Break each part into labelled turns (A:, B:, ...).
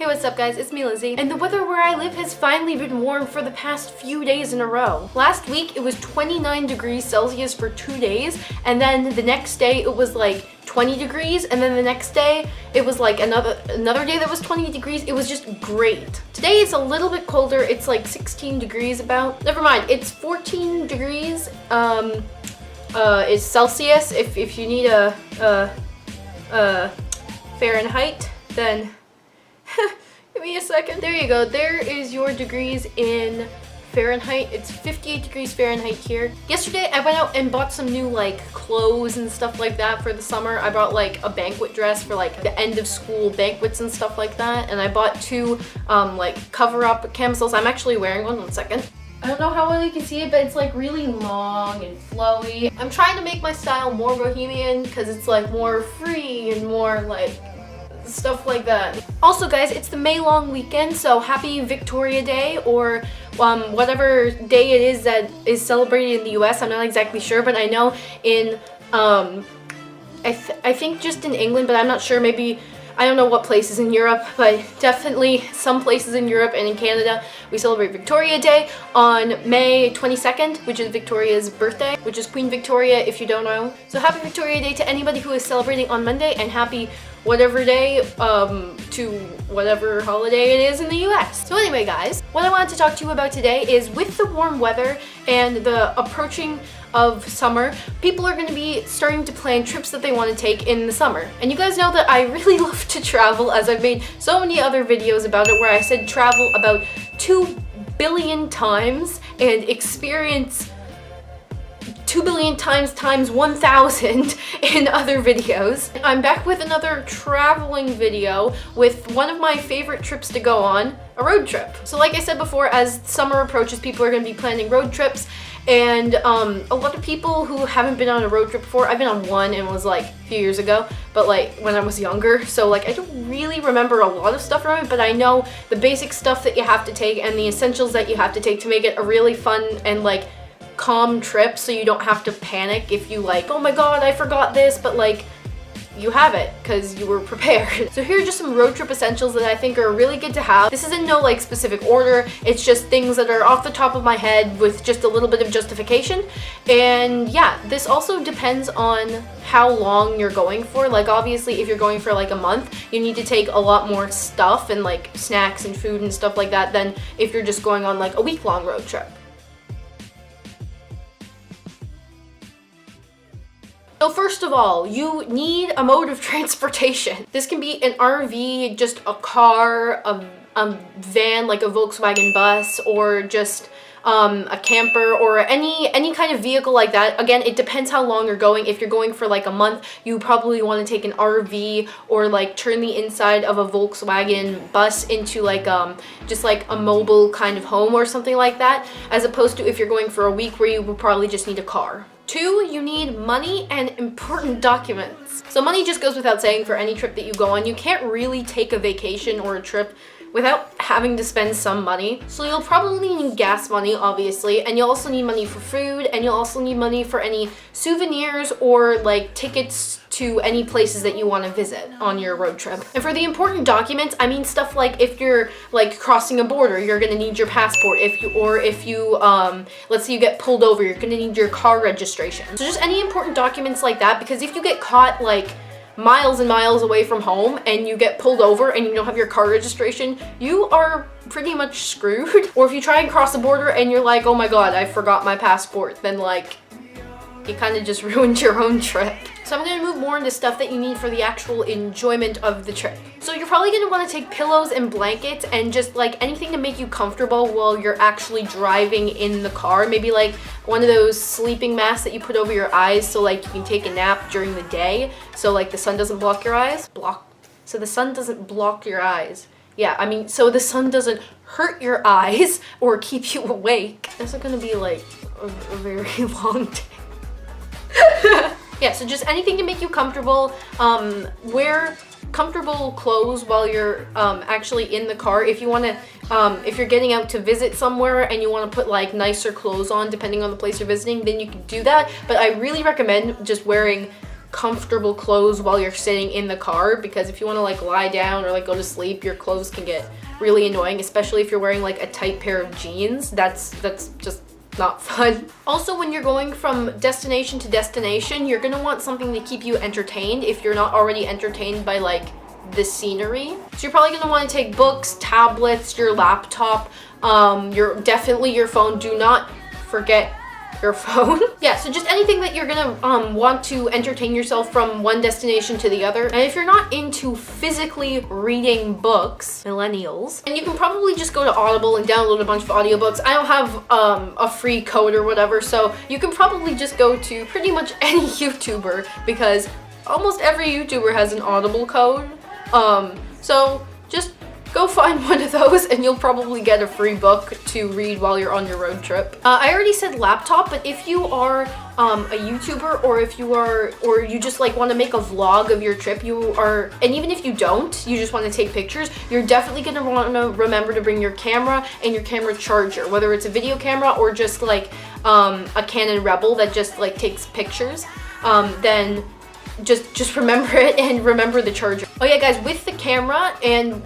A: Hey, what's up guys, it's me Lizzie, and the weather where I live has finally been warm for the past few days in a row. Last week it was 29 degrees Celsius for 2 days, and then the next day it was like 20 degrees, and then the next day it was like another day that was 20 degrees. It was just great. Today it's a little bit colder, it's like 16 degrees about. Never mind, it's 14 degrees is Celsius. If you need a Fahrenheit, then give me a second. There you go. There is your degrees in Fahrenheit. It's 58 degrees Fahrenheit here. Yesterday I went out and bought some new like clothes and stuff like that for the summer. I bought like a banquet dress for like the end of school banquets and stuff like that. And I bought two like cover up camisoles. I'm actually wearing one second. I don't know how well you can see it, but it's like really long and flowy. I'm trying to make my style more bohemian because it's like more free and more like stuff like that. Also guys, it's the May long weekend, so happy Victoria Day, or whatever day it is that is celebrated in the US. I'm not exactly sure, but I know in I think just in England, but I'm not sure, maybe I don't know what places in Europe, but definitely some places in Europe and in Canada, we celebrate Victoria Day on May 22nd, which is Victoria's birthday, which is Queen Victoria if you don't know. So happy Victoria Day to anybody who is celebrating on Monday, and happy whatever day to whatever holiday it is in the US. So anyway guys, what I wanted to talk to you about today is with the warm weather and the approaching of summer, people are going to be starting to plan trips that they want to take in the summer. And you guys know that I really love to travel, as I've made so many other videos about it where I said travel about 2 billion times and experience 2 billion times 1,000 in other videos. I'm back with another traveling video with one of my favorite trips to go on, a road trip. So like I said before, as summer approaches, people are going to be planning road trips, and a lot of people who haven't been on a road trip before, I've been on one and it was like a few years ago, but like when I was younger, so like I don't really remember a lot of stuff from it, but I know the basic stuff that you have to take and the essentials that you have to take to make it a really fun and like calm trip, so you don't have to panic if you like, oh my god, I forgot this, but like you have it because you were prepared. So here are just some road trip essentials that I think are really good to have. This is in no like specific order, it's just things that are off the top of my head with just a little bit of justification. And yeah, this also depends on how long you're going for. Like obviously if you're going for like a month, you need to take a lot more stuff and like snacks and food and stuff like that than if you're just going on like a week-long road trip. So first of all, you need a mode of transportation. This can be an RV, just a car, a van like a Volkswagen bus, or just a camper, or any kind of vehicle like that. Again, it depends how long you're going. If you're going for like a month, you probably want to take an RV or like turn the inside of a Volkswagen bus into like just like a mobile kind of home or something like that, as opposed to if you're going for a week where you will probably just need a car. 2, you need money and important documents. So money just goes without saying for any trip that you go on. You can't really take a vacation or a trip without having to spend some money. So you'll probably need gas money, obviously, and you'll also need money for food, and you'll also need money for any souvenirs or like tickets to any places that you want to visit on your road trip. And for the important documents, I mean stuff like if you're like crossing a border, you're gonna need your passport. If you let's say you get pulled over, you're gonna need your car registration. So just any important documents like that, because if you get caught like miles and miles away from home and you get pulled over and you don't have your car registration, you are pretty much screwed. Or if you try and cross the border and you're like, oh my god, I forgot my passport, then like you kind of just ruined your own trip. So I'm going to move more into stuff that you need for the actual enjoyment of the trip. So you're probably going to want to take pillows and blankets and just like anything to make you comfortable while you're actually driving in the car. Maybe like one of those sleeping masks that you put over your eyes so like you can take a nap during the day, so like the sun doesn't block your eyes. So the sun doesn't block your eyes. Yeah, I mean, so the sun doesn't hurt your eyes or keep you awake. This is going to be like a very long day. Yeah, so just anything to make you comfortable. Wear comfortable clothes while you're actually in the car. If you want to, if you're getting out to visit somewhere and you want to put like nicer clothes on depending on the place you're visiting, then you can do that. But I really recommend just wearing comfortable clothes while you're sitting in the car, because if you want to like lie down or like go to sleep, your clothes can get really annoying, especially if you're wearing like a tight pair of jeans. That's just not fun. Also, when you're going from destination to destination, you're gonna want something to keep you entertained if you're not already entertained by like the scenery. So you're probably gonna want to take books, tablets, your laptop, definitely your phone. Do not forget your phone. Yeah, so just anything that you're gonna want to entertain yourself from one destination to the other. And if you're not into physically reading books, millennials, and you can probably just go to Audible and download a bunch of audiobooks. I don't have a free code or whatever, so you can probably just go to pretty much any YouTuber, because almost every YouTuber has an Audible code. So just go find one of those and you'll probably get a free book to read while you're on your road trip. I already said laptop, but if you are a YouTuber, or you just like want to make a vlog of your trip, and even if you don't, you just want to take pictures, you're definitely going to want to remember to bring your camera and your camera charger, whether it's a video camera or just like a Canon Rebel that just like takes pictures. Then just remember it and remember the charger. Oh yeah, guys, with the camera and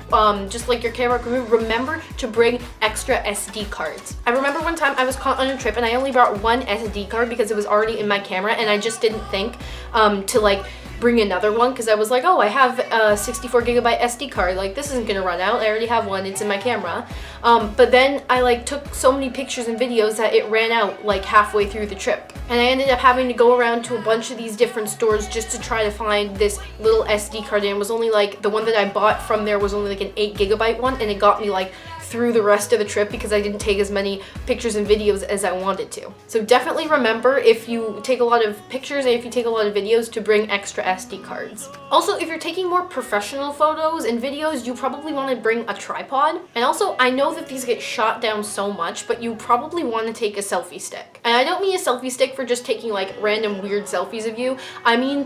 A: just like your camera, remember to bring extra SD cards. I remember one time I was caught on a trip and I only brought one SD card because it was already in my camera, and I just didn't think to like bring another one, because I was like, oh, I have a 64 gigabyte SD card, like this isn't gonna run out, I already have one, it's in my camera. But then I like took so many pictures and videos that it ran out like halfway through the trip, and I ended up having to go around to a bunch of these different stores just to try to find this little SD card, and it was only like, the one that I bought from there was only like an 8 gigabyte one, and it got me like through the rest of the trip because I didn't take as many pictures and videos as I wanted to. So definitely remember, if you take a lot of pictures and if you take a lot of videos, to bring extra SD cards. Also, if you're taking more professional photos and videos, you probably want to bring a tripod. And also, I know that these get shot down so much, but you probably want to take a selfie stick. And I don't mean a selfie stick for just taking like random weird selfies of you. I mean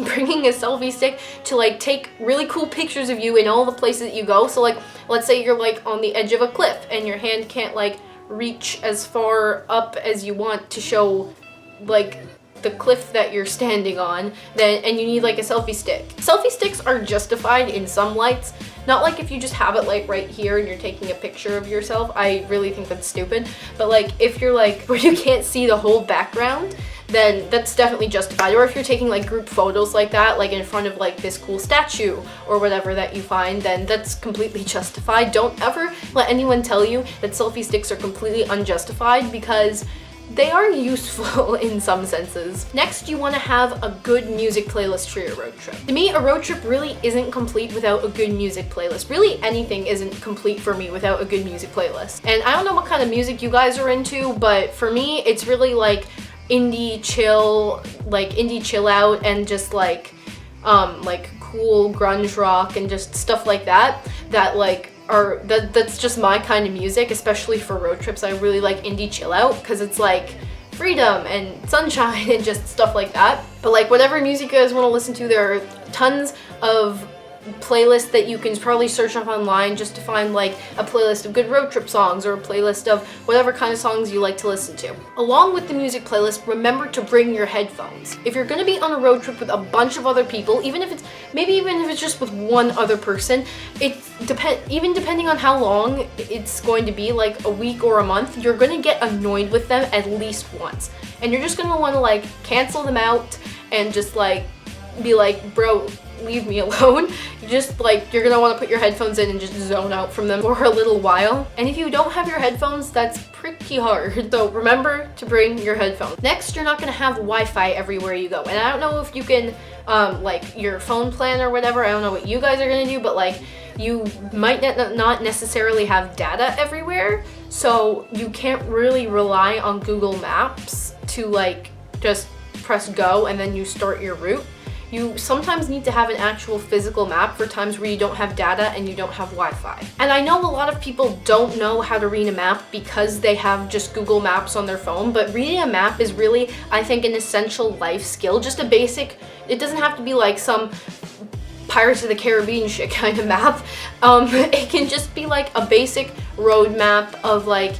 A: bringing a selfie stick to like take really cool pictures of you in all the places that you go. So like, let's say you're like on the edge of a cliff and your hand can't like reach as far up as you want to show like the cliff that you're standing on, and you need like a selfie stick. Selfie sticks are justified in some lights, not like if you just have it like right here and you're taking a picture of yourself. I really think that's stupid. But like if you're like where you can't see the whole background, then that's definitely justified. Or if you're taking like group photos like that, like in front of like this cool statue or whatever that you find, then that's completely justified. Don't ever let anyone tell you that selfie sticks are completely unjustified, because they are useful in some senses. Next, you want to have a good music playlist for your road trip. To me, a road trip really isn't complete without a good music playlist. Really, anything isn't complete for me without a good music playlist. And I don't know what kind of music you guys are into, but for me, it's really like indie chill out, and just like cool grunge rock and just stuff like that that's just my kind of music, especially for road trips. I really like indie chill out because it's like freedom and sunshine and just stuff like that. But like whatever music you guys want to listen to, there are tons of playlist that you can probably search up online just to find like a playlist of good road trip songs, or a playlist of whatever kind of songs you like to listen to. Along with the music playlist, remember to bring your headphones. If you're going to be on a road trip with a bunch of other people, even if it's just with one other person, depending on how long it's going to be, like a week or a month, you're going to get annoyed with them at least once, and you're just going to want to like cancel them out and just like be like, bro, leave me alone. You're gonna want to put your headphones in and just zone out from them for a little while. And if you don't have your headphones, that's pretty hard. So remember to bring your headphones. Next, you're not gonna have Wi-Fi everywhere you go. And I don't know if you can, like your phone plan or whatever, I don't know what you guys are gonna do, but like you might not necessarily have data everywhere. So you can't really rely on Google Maps to like just press go and then you start your route. You sometimes need to have an actual physical map for times where you don't have data and you don't have Wi-Fi. And I know a lot of people don't know how to read a map because they have just Google Maps on their phone, but reading a map is really, I think, an essential life skill. Just a basic, it doesn't have to be like some Pirates of the Caribbean shit kind of map. It can just be like a basic road map of like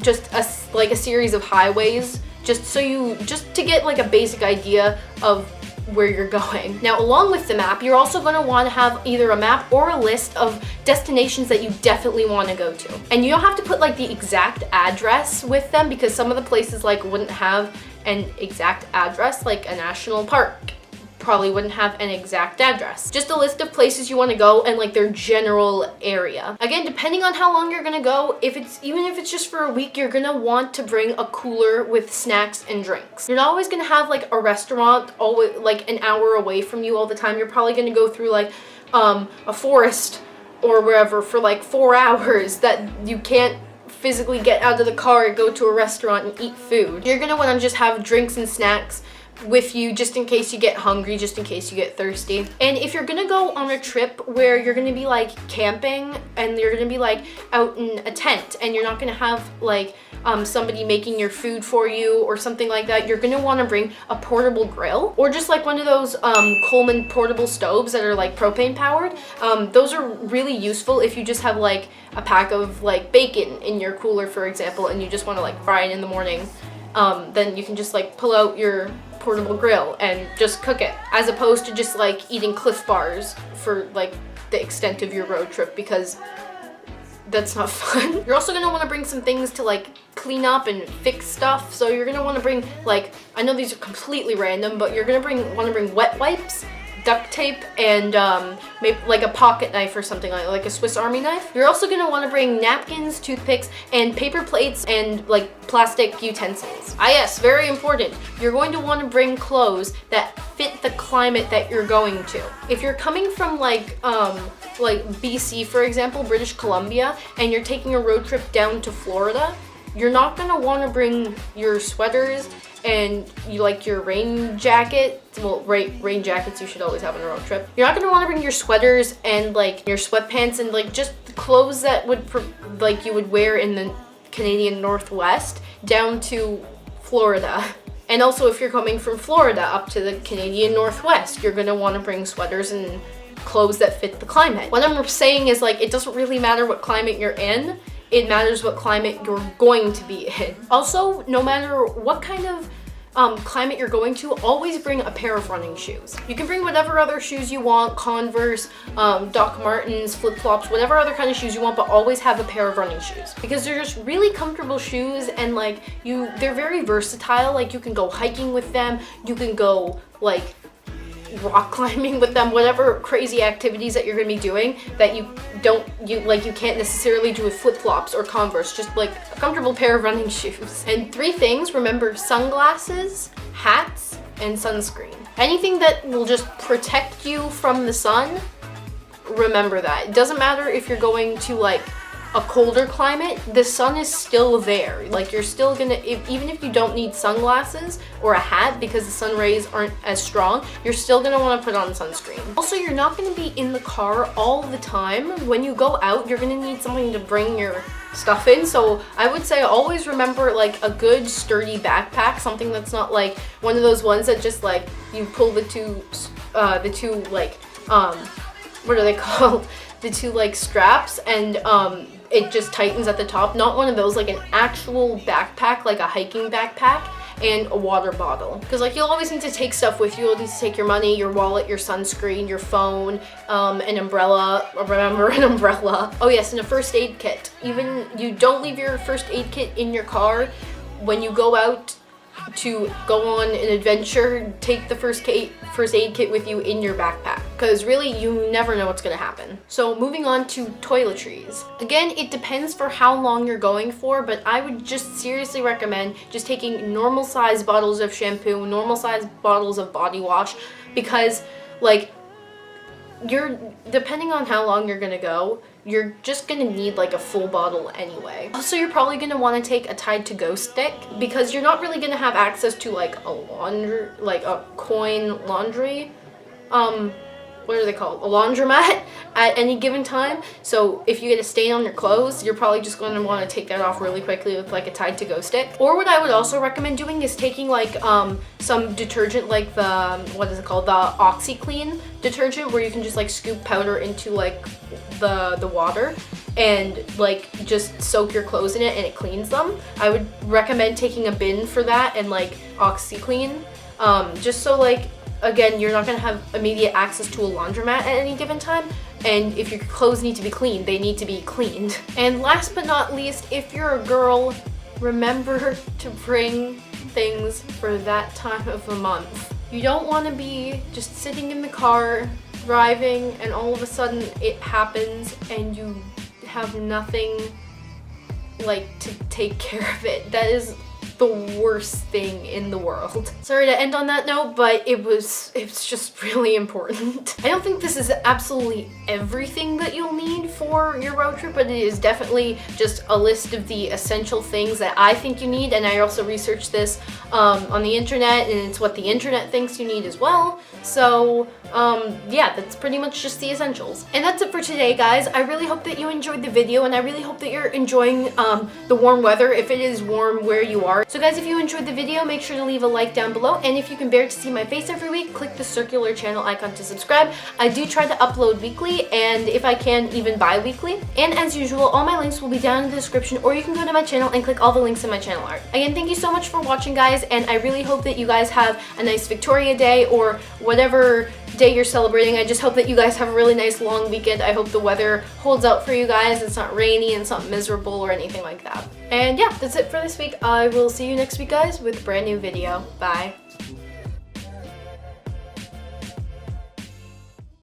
A: just a series of highways just to get like a basic idea of where you're going. Now, along with the map, you're also going to want to have either a map or a list of destinations that you definitely want to go to. And you don't have to put like the exact address with them, because some of the places like wouldn't have an exact address, like a national park probably wouldn't have an exact address. Just a list of places you want to go and like their general area. Again, depending on how long you're gonna go, even if it's just for a week, you're gonna want to bring a cooler with snacks and drinks. You're not always gonna have like a restaurant always like an hour away from you all the time. You're probably gonna go through like a forest or wherever for like 4 hours that you can't physically get out of the car and go to a restaurant and eat food. You're gonna want to just have drinks and snacks with you just in case you get hungry, just in case you get thirsty. And if you're gonna go on a trip where you're gonna be like camping and you're gonna be like out in a tent and you're not gonna have like somebody making your food for you or something like that, you're gonna want to bring a portable grill or just like one of those Coleman portable stoves that are like propane powered. Those are really useful if you just have like a pack of like bacon in your cooler, for example, and you just want to like fry it in the morning. Then you can just like pull out your portable grill and just cook it, as opposed to just like eating Cliff Bars for like the extent of your road trip, because that's not fun. You're also gonna want to bring some things to like clean up and fix stuff. So you're gonna want to bring like, I know these are completely random, but you're gonna want to bring wet wipes, duct tape, and maybe like a pocket knife or something like a Swiss Army knife. You're also gonna want to bring napkins, toothpicks, and paper plates and like plastic utensils. Ah yes, very important. You're going to want to bring clothes that fit the climate that you're going to. If you're coming from like BC, for example, British Columbia, and you're taking a road trip down to Florida, you're not gonna want to bring your sweaters and you like your rain jacket. Well, rain jackets you should always have on a road trip. You're not gonna want to bring your sweaters and like your sweatpants and like just the clothes that like you would wear in the Canadian Northwest down to Florida. And also, if you're coming from Florida up to the Canadian Northwest, you're gonna want to bring sweaters and clothes that fit the climate. What I'm saying is like, it doesn't really matter what climate you're in. It matters what climate you're going to be in. Also, no matter what kind of climate you're going to, always bring a pair of running shoes. You can bring whatever other shoes you want, Converse, Doc Martens, flip-flops, whatever other kind of shoes you want, but always have a pair of running shoes, because they're just really comfortable shoes, and like they're very versatile. Like you can go hiking with them, you can go like rock climbing with them, whatever crazy activities that you're gonna be doing that you can't necessarily do with flip-flops or Converse. Just like a comfortable pair of running shoes. And 3 things, remember: sunglasses, hats, and sunscreen. Anything that will just protect you from the sun, remember that. It doesn't matter if you're going to like a colder climate, the sun is still there. Like you're still gonna, even if you don't need sunglasses or a hat because the sun rays aren't as strong, you're still gonna wanna put on sunscreen. Also, you're not gonna be in the car all the time. When you go out, you're gonna need something to bring your stuff in. So I would say always remember like a good sturdy backpack, something that's not like one of those ones that just like you pull the two like, what are they called? The 2 like straps, and it just tightens at the top. Not one of those, like an actual backpack, like a hiking backpack, and a water bottle. Because like you'll always need to take stuff with you. You'll need to take your money, your wallet, your sunscreen, your phone, an umbrella. Remember, an umbrella. Oh yes, and a first aid kit. Even you don't leave your first aid kit in your car. When you go out to go on an adventure, take the first aid kit with you in your backpack, because really you never know what's gonna happen. So moving on to toiletries. Again, it depends for how long you're going for, but I would just seriously recommend just taking normal size bottles of shampoo, normal size bottles of body wash, because like depending on how long you're gonna go, you're just gonna need like a full bottle anyway. Also, you're probably gonna want to take a Tide to Go stick, because you're not really gonna have access to like a coin laundry what are they called? A laundromat at any given time. So if you get a stain on your clothes, you're probably just going to want to take that off really quickly with like a Tide to Go stick. Or what I would also recommend doing is taking like some detergent, like the, what is it called? The OxiClean detergent, where you can just like scoop powder into like the water and like just soak your clothes in it and it cleans them. I would recommend taking a bin for that and like OxiClean, just so like, again, you're not gonna have immediate access to a laundromat at any given time, and if your clothes need to be cleaned, they need to be cleaned. And last but not least, if you're a girl, remember to bring things for that time of the month. You don't want to be just sitting in the car driving and all of a sudden it happens and you have nothing like to take care of it. That is the worst thing in the world. Sorry to end on that note, but it was just really important. I don't think this is absolutely everything that you'll need for your road trip, but it is definitely just a list of the essential things that I think you need, and I also researched this on the internet, and it's what the internet thinks you need as well. So yeah, that's pretty much just the essentials. And that's it for today, guys. I really hope that you enjoyed the video, and I really hope that you're enjoying the warm weather, if it is warm where you are. So guys, if you enjoyed the video, make sure to leave a like down below, and if you can bear to see my face every week, click the circular channel icon to subscribe. I do try to upload weekly, and if I can, even bi-weekly. And as usual, all my links will be down in the description, or you can go to my channel and click all the links in my channel art. Again, thank you so much for watching, guys, and I really hope that you guys have a nice Victoria Day, or whatever day you're celebrating. I just hope that you guys have a really nice long weekend. I hope the weather holds out for you guys. It's not rainy and it's not miserable or anything like that. And yeah, that's it for this week. I will see you next week, guys, with a brand new video. Bye.